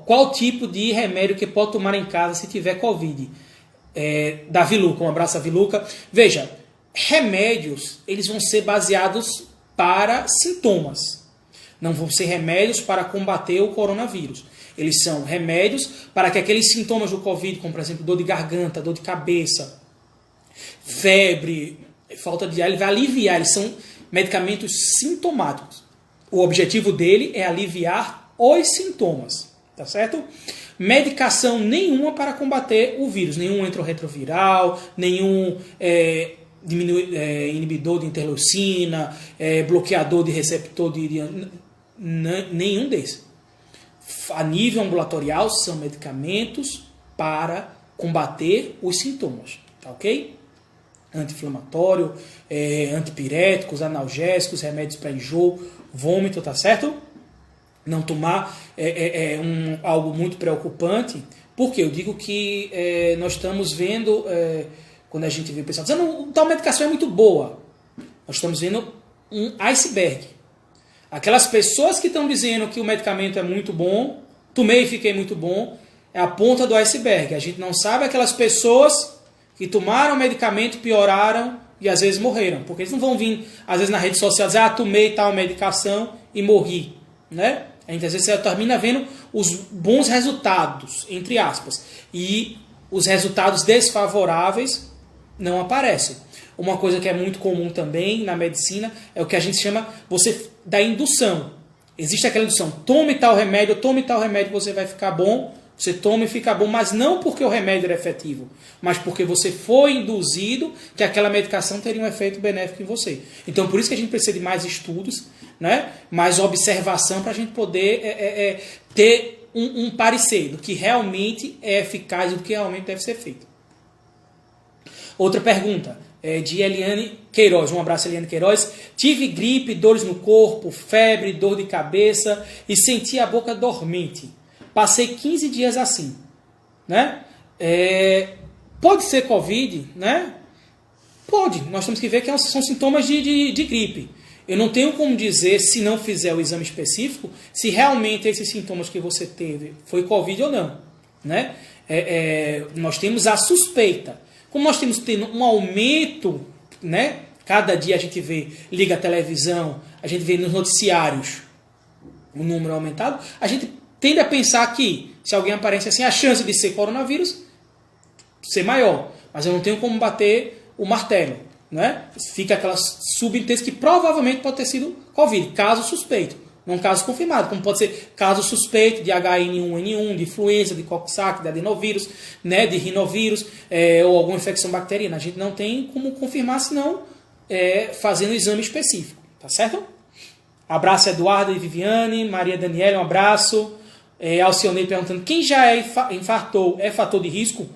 Qual tipo de remédio que pode tomar em casa se tiver Covid? Davi Luca, um abraço a Davi Luca. Veja, remédios eles vão ser baseados para sintomas. Não vão ser remédios para combater o coronavírus. Eles são remédios para que aqueles sintomas do Covid, como por exemplo dor de garganta, dor de cabeça, febre, falta de ar, ele vai aliviar. Eles são medicamentos sintomáticos. O objetivo dele é aliviar os sintomas. Tá certo? Medicação nenhuma para combater o vírus. Nenhum antirretroviral, nenhum inibidor de interleucina, bloqueador de receptor nenhum desses. A nível ambulatorial são medicamentos para combater os sintomas. Tá ok? Anti-inflamatório, antipiréticos, analgésicos, remédios para enjoo, vômito, tá certo? Não tomar algo muito preocupante, porque eu digo que nós estamos vendo, quando a gente vê o pessoal dizendo tal medicação é muito boa, nós estamos vendo um iceberg. Aquelas pessoas que estão dizendo que o medicamento é muito bom, tomei e fiquei muito bom, é a ponta do iceberg. A gente não sabe aquelas pessoas que tomaram o medicamento, pioraram e às vezes morreram, porque eles não vão vir, às vezes na rede social, dizer, tomei tal medicação e morri, né? A gente às vezes termina vendo os bons resultados, entre aspas, e os resultados desfavoráveis não aparecem. Uma coisa que é muito comum também na medicina é o que a gente chama da indução. Existe aquela indução, tome tal remédio, você vai ficar bom, Você toma e fica bom, mas não porque o remédio era efetivo, mas porque você foi induzido que aquela medicação teria um efeito benéfico em você. Então, por isso que a gente precisa de mais estudos, né? Mais observação para a gente poder ter um parecer do que realmente é eficaz e do que realmente deve ser feito. Outra pergunta é de Eliane Queiroz. Um abraço, Eliane Queiroz. Tive gripe, dores no corpo, febre, dor de cabeça e senti a boca dormente. Passei 15 dias assim, né? Pode ser Covid, né? Pode. Nós temos que ver que são sintomas de gripe. Eu não tenho como dizer, se não fizer o exame específico, se realmente esses sintomas que você teve foi Covid ou não, né? Nós temos a suspeita. Como nós temos tendo um aumento, né? Cada dia a gente vê, liga a televisão, a gente vê nos noticiários o número aumentado, a gente tende a pensar que, se alguém aparece assim, a chance de ser coronavírus ser maior. Mas eu não tenho como bater o martelo, né? Fica aquela subentesa que provavelmente pode ter sido Covid, caso suspeito. Não caso confirmado, como pode ser caso suspeito de H1N1, de influenza, de coxsackie, de adenovírus, né, de rinovírus, ou alguma infecção bacteriana. A gente não tem como confirmar, senão fazendo o exame específico. Tá certo? Abraço, Eduardo e Viviane. Maria Daniela, um abraço. Alcionei perguntando, quem já infartou é fator de risco?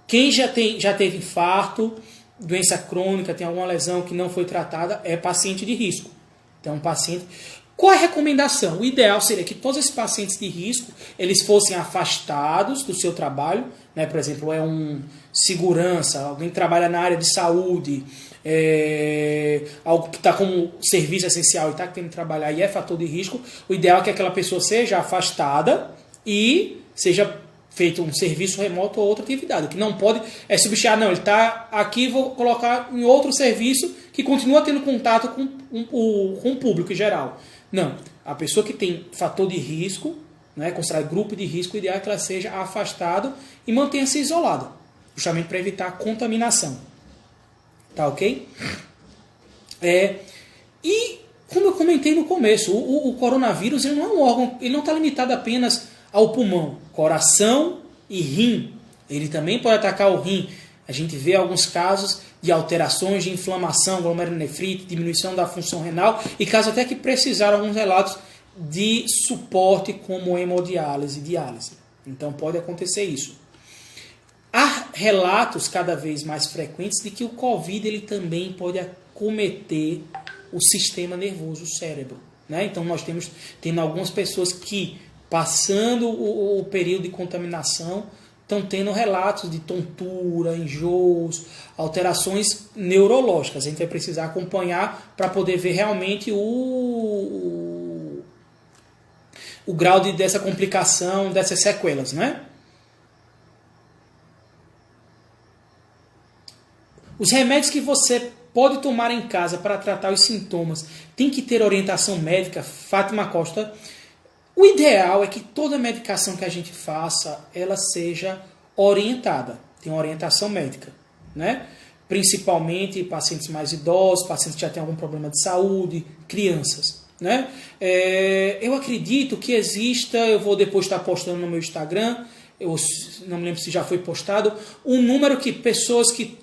Quem já teve infarto, doença crônica, tem alguma lesão que não foi tratada, é paciente de risco. Então, paciente... Qual é a recomendação? O ideal seria que todos esses pacientes de risco eles fossem afastados do seu trabalho, né? Por exemplo, um segurança, alguém que trabalha na área de saúde, algo que está como serviço essencial e está querendo trabalhar e é fator de risco. O ideal é que aquela pessoa seja afastada e seja feito um serviço remoto ou outra atividade. O que não pode é substituir, não, ele está aqui, vou colocar em outro serviço que continua tendo contato com o público em geral. Não, a pessoa que tem fator de risco, né, considerado grupo de risco, o ideal é que ela seja afastada e mantenha-se isolada, justamente para evitar a contaminação. Tá ok? E, como eu comentei no começo, o coronavírus ele não é um órgão, ele não está limitado apenas ao pulmão, coração e rim. Ele também pode atacar o rim. A gente vê alguns casos de alterações de inflamação, glomerulonefrite, diminuição da função renal e casos até que precisaram alguns relatos de suporte como hemodiálise e diálise. Então pode acontecer isso. Há relatos cada vez mais frequentes de que o Covid ele também pode acometer o sistema nervoso, o cérebro, né? Então nós temos algumas pessoas que, passando o período de contaminação, estão tendo relatos de tontura, enjoos, alterações neurológicas. A gente vai precisar acompanhar para poder ver realmente o grau dessa complicação, dessas sequelas, né? Os remédios que você pode tomar em casa para tratar os sintomas tem que ter orientação médica. Fátima Costa. O ideal é que toda medicação que a gente faça, ela seja orientada, tem uma orientação médica, né? Principalmente pacientes mais idosos, pacientes que já têm algum problema de saúde, crianças, né? Eu acredito que exista, eu vou depois estar postando no meu Instagram, eu não me lembro se já foi postado, um número que pessoas que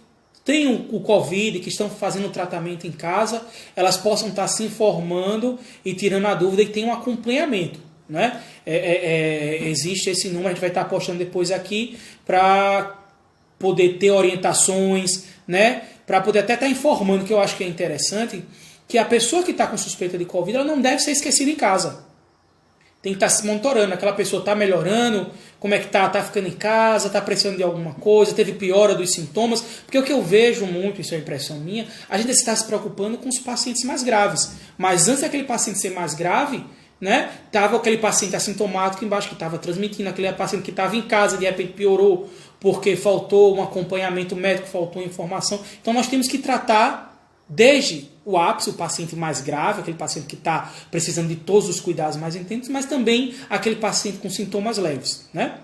têm o Covid, que estão fazendo o tratamento em casa, elas possam estar se informando e tirando a dúvida e tem um acompanhamento. Né? Existe esse número, a gente vai estar postando depois aqui para poder ter orientações, né? Para poder até estar informando, que eu acho que é interessante, que a pessoa que está com suspeita de Covid ela não deve ser esquecida em casa. Tem que estar se monitorando, aquela pessoa está melhorando, como é que está ficando em casa, está precisando de alguma coisa, teve piora dos sintomas, porque o que eu vejo muito, isso é impressão minha, a gente está se preocupando com os pacientes mais graves, mas antes daquele paciente ser mais grave, né? Tava aquele paciente assintomático embaixo que estava transmitindo, aquele paciente que estava em casa, de repente piorou porque faltou um acompanhamento médico, faltou informação. Então nós temos que tratar desde o ápice, o paciente mais grave, aquele paciente que está precisando de todos os cuidados mais intensos, mas também aquele paciente com sintomas leves, né?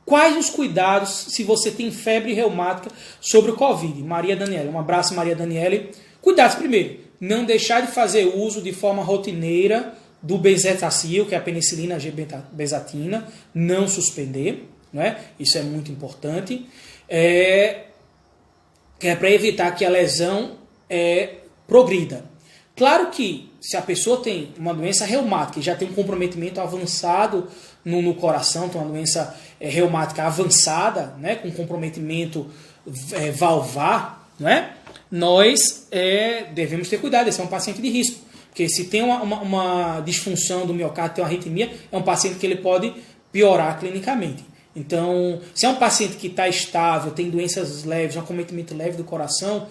Quais os cuidados se você tem febre reumática sobre o Covid? Maria Daniela, um abraço, Maria Daniela. Cuidados primeiro. Não deixar de fazer uso de forma rotineira do benzetacil, que é a penicilina G-benzatina, não suspender, não é? Isso é muito importante, que é para evitar que a lesão progrida. Claro que se a pessoa tem uma doença reumática e já tem um comprometimento avançado no coração, tem uma doença reumática avançada, né, com comprometimento valvar, né, nós devemos ter cuidado, esse é um paciente de risco. Porque se tem uma disfunção do miocárdio, tem uma arritmia, é um paciente que ele pode piorar clinicamente. Então, se é um paciente que está estável, tem doenças leves, um acometimento leve do coração,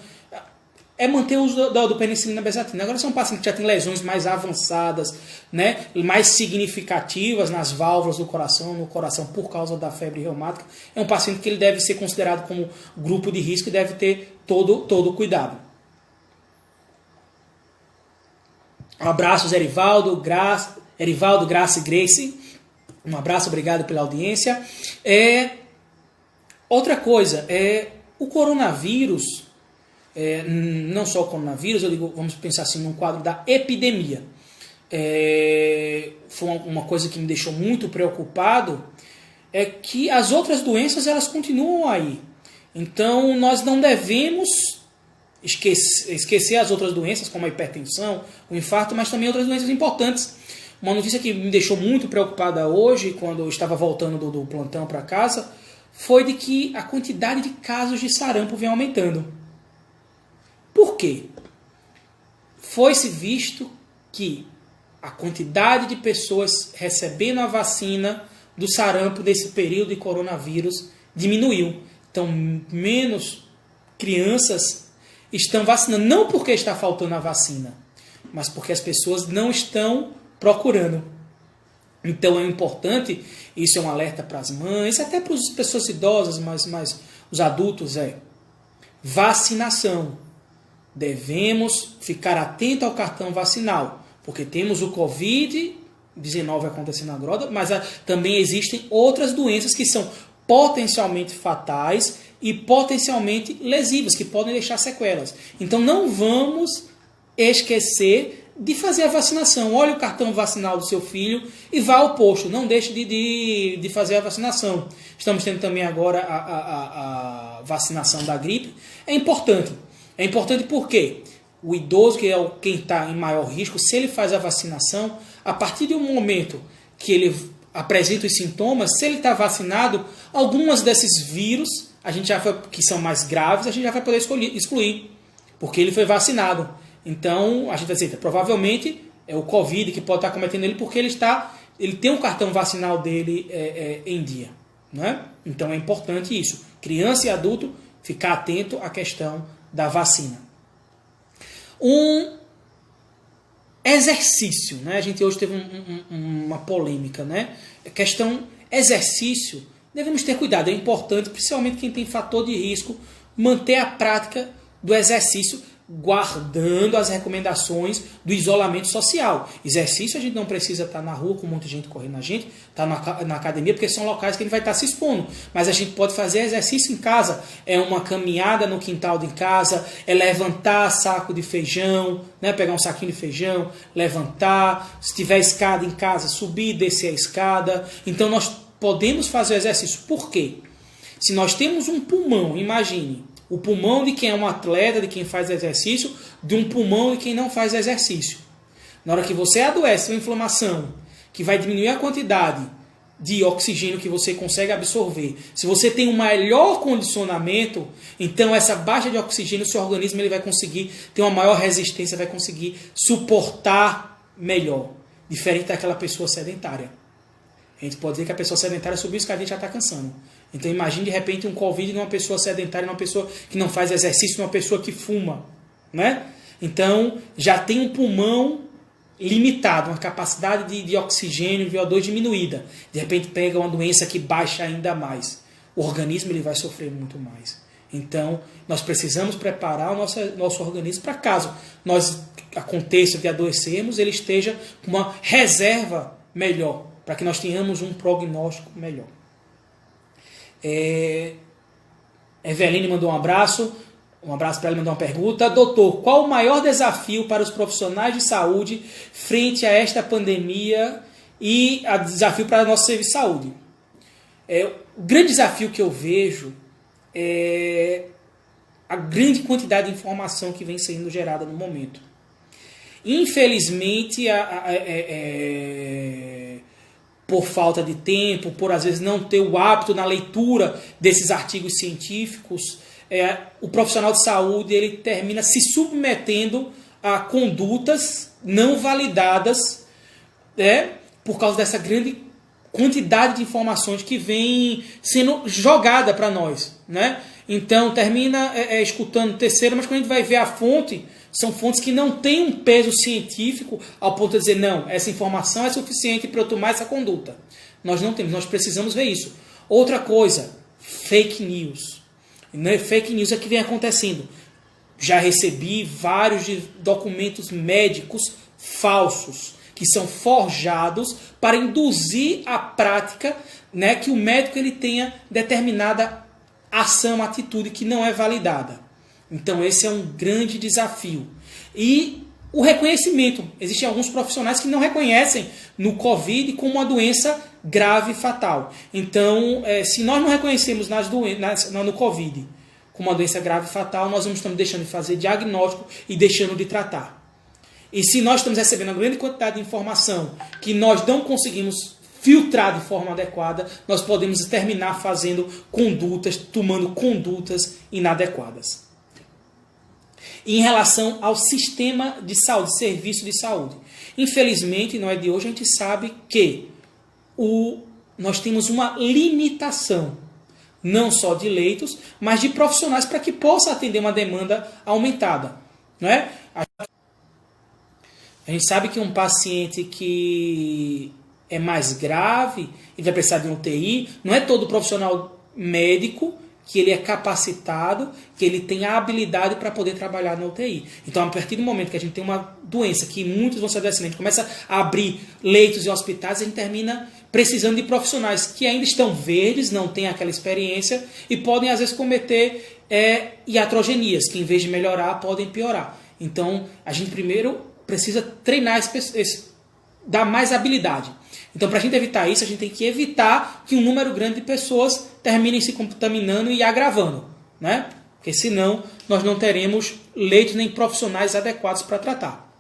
manter o uso do penicilina benzatina. Agora, se é um paciente que já tem lesões mais avançadas, né, mais significativas nas válvulas do coração, no coração por causa da febre reumática, é um paciente que ele deve ser considerado como grupo de risco e deve ter todo o cuidado. Um abraço, Erivaldo, Graça e Grace. Um abraço, obrigado pela audiência. Outra coisa, o coronavírus, não só o coronavírus, eu digo, vamos pensar assim, num quadro da epidemia. Foi uma coisa que me deixou muito preocupado, é que as outras doenças elas continuam aí. Então nós não devemos esquecer as outras doenças, como a hipertensão, o infarto, mas também outras doenças importantes. Uma notícia que me deixou muito preocupada hoje, quando eu estava voltando do plantão para casa, foi de que a quantidade de casos de sarampo vem aumentando. Por quê? Foi-se visto que a quantidade de pessoas recebendo a vacina do sarampo nesse período de coronavírus diminuiu. Então, menos crianças estão vacinando, não porque está faltando a vacina, mas porque as pessoas não estão procurando. Então é importante, isso é um alerta para as mães, até para as pessoas idosas, mas os adultos vacinação. Devemos ficar atento ao cartão vacinal, porque temos o Covid-19 acontecendo agora, mas também existem outras doenças que são potencialmente fatais e potencialmente lesivas, que podem deixar sequelas. Então não vamos esquecer de fazer a vacinação. Olhe o cartão vacinal do seu filho e vá ao posto. Não deixe de fazer a vacinação. Estamos tendo também agora a vacinação da gripe. É importante. É importante porque o idoso, que é quem está em maior risco, se ele faz a vacinação, a partir do momento que ele apresenta os sintomas, se ele está vacinado, algumas desses vírus, que são mais graves, a gente já vai poder excluir, porque ele foi vacinado. Então, a gente vai dizer, provavelmente é o Covid que pode estar cometendo ele, porque ele tem o cartão vacinal dele em dia. Não é? Então é importante isso. Criança e adulto, ficar atento à questão da vacina. Um exercício, né? A gente hoje teve uma polêmica, né? A questão exercício, devemos ter cuidado, é importante, principalmente quem tem fator de risco, manter a prática do exercício, guardando as recomendações do isolamento social. Exercício a gente não precisa estar na rua com muita gente correndo na gente, estar na academia, porque são locais que a gente vai estar se expondo. Mas a gente pode fazer exercício em casa. É uma caminhada no quintal de casa, é levantar saco de feijão, né? Pegar um saquinho de feijão, levantar. Se tiver escada em casa, subir e descer a escada. Então nós podemos fazer exercício. Por quê? Se nós temos um pulmão, imagine, o pulmão de quem é um atleta, de quem faz exercício, de um pulmão de quem não faz exercício. Na hora que você adoece, uma inflamação, que vai diminuir a quantidade de oxigênio que você consegue absorver. Se você tem um melhor condicionamento, então essa baixa de oxigênio, o seu organismo ele vai conseguir ter uma maior resistência, vai conseguir suportar melhor. Diferente daquela pessoa sedentária. A gente pode dizer que a pessoa sedentária subiu escadinha e já está cansando. Então imagine de repente um Covid numa pessoa sedentária, numa pessoa que não faz exercício, numa pessoa que fuma. Né? Então já tem um pulmão limitado, uma capacidade de oxigênio, VO2 diminuída. De repente pega uma doença que baixa ainda mais. O organismo ele vai sofrer muito mais. Então nós precisamos preparar o nosso organismo para caso nós aconteça de adoecermos, ele esteja com uma reserva melhor, para que nós tenhamos um prognóstico melhor. Eveline mandou um abraço. Um abraço para ele, mandou uma pergunta. Doutor, qual o maior desafio para os profissionais de saúde frente a esta pandemia e a desafio para o nosso serviço de saúde? O grande desafio que eu vejo é a grande quantidade de informação que vem sendo gerada no momento. Infelizmente, por falta de tempo, por às vezes não ter o hábito na leitura desses artigos científicos, o profissional de saúde ele termina se submetendo a condutas não validadas, por causa dessa grande quantidade de informações que vem sendo jogada para nós, né? Então termina escutando terceiro, mas quando a gente vai ver a fonte, são fontes que não têm um peso científico ao ponto de dizer, não, essa informação é suficiente para eu tomar essa conduta. Nós não temos, nós precisamos ver isso. Outra coisa, fake news. Fake news é que vem acontecendo. Já recebi vários documentos médicos falsos, que são forjados para induzir a prática, né, que o médico ele tenha determinada ação, atitude que não é validada. Então esse é um grande desafio. E o reconhecimento. Existem alguns profissionais que não reconhecem no Covid como uma doença grave e fatal. Então, se nós não reconhecemos no Covid como uma doença grave e fatal, nós vamos estar deixando de fazer diagnóstico e deixando de tratar. E se nós estamos recebendo uma grande quantidade de informação que nós não conseguimos filtrar de forma adequada, nós podemos terminar fazendo condutas, tomando condutas inadequadas. Em relação ao sistema de saúde, serviço de saúde. Infelizmente, não é de hoje, a gente sabe que nós temos uma limitação, não só de leitos, mas de profissionais para que possa atender uma demanda aumentada. Não é? A gente sabe que um paciente que é mais grave e vai precisar de um UTI, não é todo profissional médico que ele é capacitado, que ele tem a habilidade para poder trabalhar na UTI. Então, a partir do momento que a gente tem uma doença que muitos vão ser adoecendo, a gente começa a abrir leitos e hospitais, a gente termina precisando de profissionais que ainda estão verdes, não têm aquela experiência e podem, às vezes, cometer iatrogenias, que em vez de melhorar, podem piorar. Então, a gente primeiro precisa treinar dar mais habilidade. Então, para a gente evitar isso, a gente tem que evitar que um número grande de pessoas terminem se contaminando e agravando, né? Porque senão nós não teremos leitos nem profissionais adequados para tratar.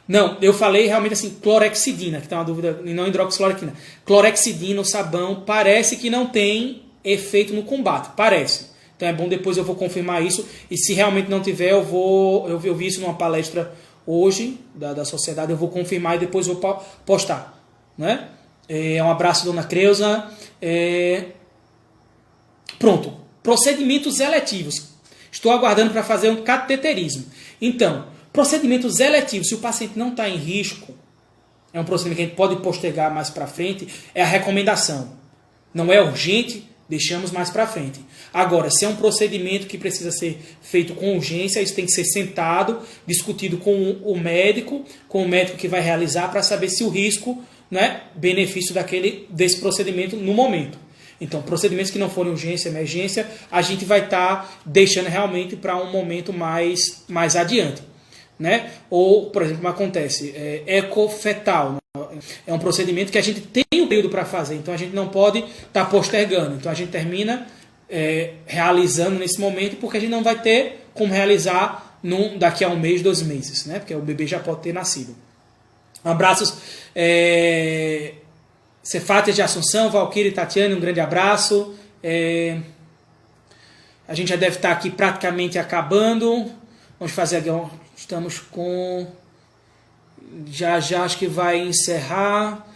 Não, eu falei realmente assim, clorexidina, que está uma dúvida, e não hidroxicloroquina. Clorexidina, o sabão, parece que não tem efeito no combate, parece. Então é bom, depois eu vou confirmar isso, e se realmente não tiver, eu vi isso numa palestra hoje, da sociedade, eu vou confirmar e depois vou postar. Né? Um abraço, dona Creuza. Pronto, procedimentos eletivos. Estou aguardando para fazer um cateterismo. Então, procedimentos eletivos, se o paciente não está em risco, é um procedimento que a gente pode postergar mais para frente, é a recomendação. Não é urgente, deixamos mais para frente. Agora, se é um procedimento que precisa ser feito com urgência, isso tem que ser sentado, discutido com o médico que vai realizar, para saber se o risco, né, benefício desse procedimento no momento. Então, procedimentos que não forem urgência, emergência, a gente vai estar deixando realmente para um momento mais adiante. Né? Ou, por exemplo, como acontece, ecofetal, né? É um procedimento que a gente tem um período para fazer, então a gente não pode estar postergando. Então a gente termina realizando nesse momento, porque a gente não vai ter como realizar daqui a 1 mês, 2 meses, né? Porque o bebê já pode ter nascido. Abraços, Cefátia de Assunção, Valquíria e Tatiane, um grande abraço. A gente já deve estar aqui praticamente acabando. Vamos fazer aqui, estamos com... Já acho que vai encerrar.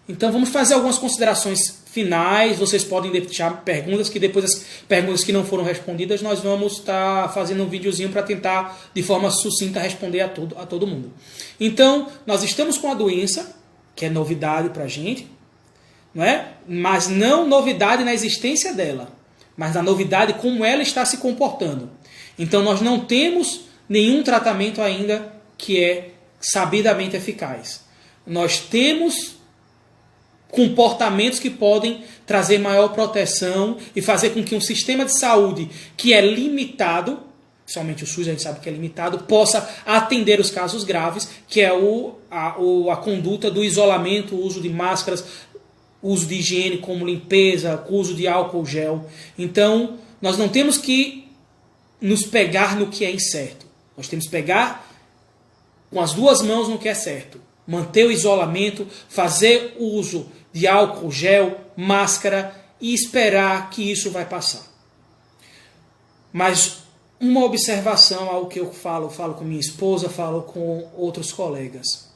Então vamos fazer algumas considerações finais. Vocês podem deixar perguntas, que depois as perguntas que não foram respondidas nós vamos estar fazendo um videozinho para tentar de forma sucinta responder a todo mundo. Então nós estamos com a doença, que é novidade para a gente, não é? Mas não novidade na existência dela, mas na novidade como ela está se comportando. Então nós não temos nenhum tratamento ainda que é sabidamente eficaz. Nós temos comportamentos que podem trazer maior proteção e fazer com que um sistema de saúde que é limitado, somente o SUS a gente sabe que é limitado, possa atender os casos graves, que é a conduta do isolamento, o uso de máscaras, uso de higiene como limpeza, uso de álcool gel. Então, nós não temos que nos pegar no que é incerto. Nós temos que pegar com as duas mãos no que é certo. Manter o isolamento, fazer uso de álcool gel, máscara e esperar que isso vai passar. Mas uma observação ao que eu falo com minha esposa, falo com outros colegas.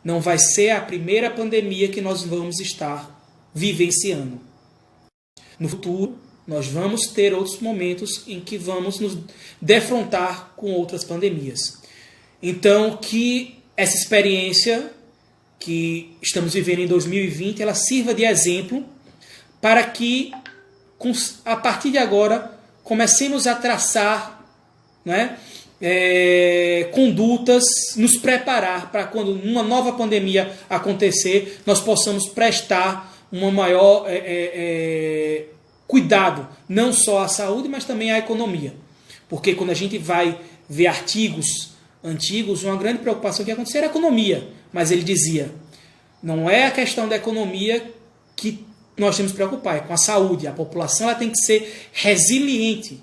Não vai ser a primeira pandemia que nós vamos estar vivenciando. No futuro, nós vamos ter outros momentos em que vamos nos defrontar com outras pandemias. Então, que essa experiência que estamos vivendo em 2020, ela sirva de exemplo para que, a partir de agora, comecemos a traçar, né, condutas, nos preparar para quando uma nova pandemia acontecer, nós possamos prestar um maior cuidado, não só à saúde, mas também à economia. Porque quando a gente vai ver artigos antigos, uma grande preocupação que ia acontecer era a economia. Mas ele dizia, não é a questão da economia que nós temos que preocupar, é com a saúde. A população ela tem que ser resiliente,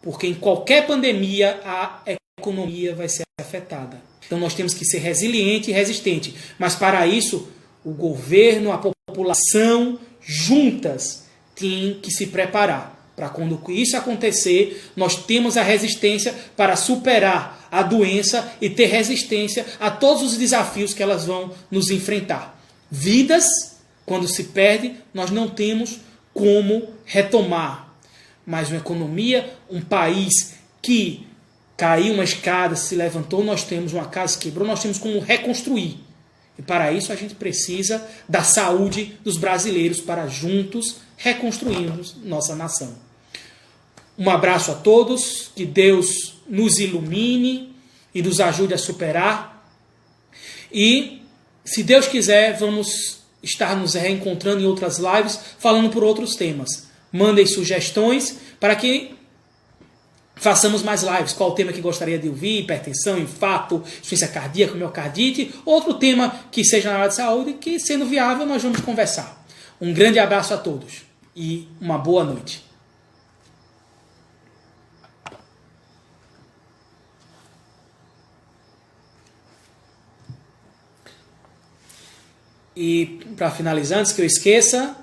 porque em qualquer pandemia a economia vai ser afetada. Então nós temos que ser resiliente e resistente. Mas para isso, o governo, a população, juntas, tem que se preparar. Para quando isso acontecer, nós temos a resistência para superar a doença e ter resistência a todos os desafios que elas vão nos enfrentar. Vidas, quando se perde, nós não temos como retomar. Mas uma economia, um país que caiu uma escada, se levantou, nós temos uma casa que quebrou, nós temos como reconstruir. E para isso a gente precisa da saúde dos brasileiros para juntos reconstruirmos nossa nação. Um abraço a todos, que Deus nos ilumine e nos ajude a superar. E, se Deus quiser, vamos estar nos reencontrando em outras lives, falando por outros temas. Mandem sugestões para que façamos mais lives. Qual o tema que gostaria de ouvir? Hipertensão, infarto, insuficiência cardíaca, miocardite. Outro tema que seja na área de saúde, que, sendo viável, nós vamos conversar. Um grande abraço a todos e uma boa noite. E, para finalizar, antes que eu esqueça,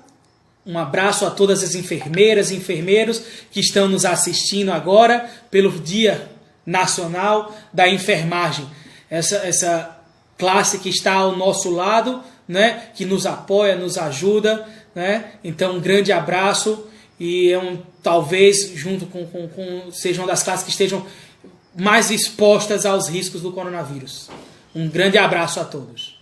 um abraço a todas as enfermeiras e enfermeiros que estão nos assistindo agora pelo Dia Nacional da Enfermagem. Essa classe que está ao nosso lado, né, que nos apoia, nos ajuda, né? Então, um grande abraço e talvez, junto sejam das classes que estejam mais expostas aos riscos do coronavírus. Um grande abraço a todos.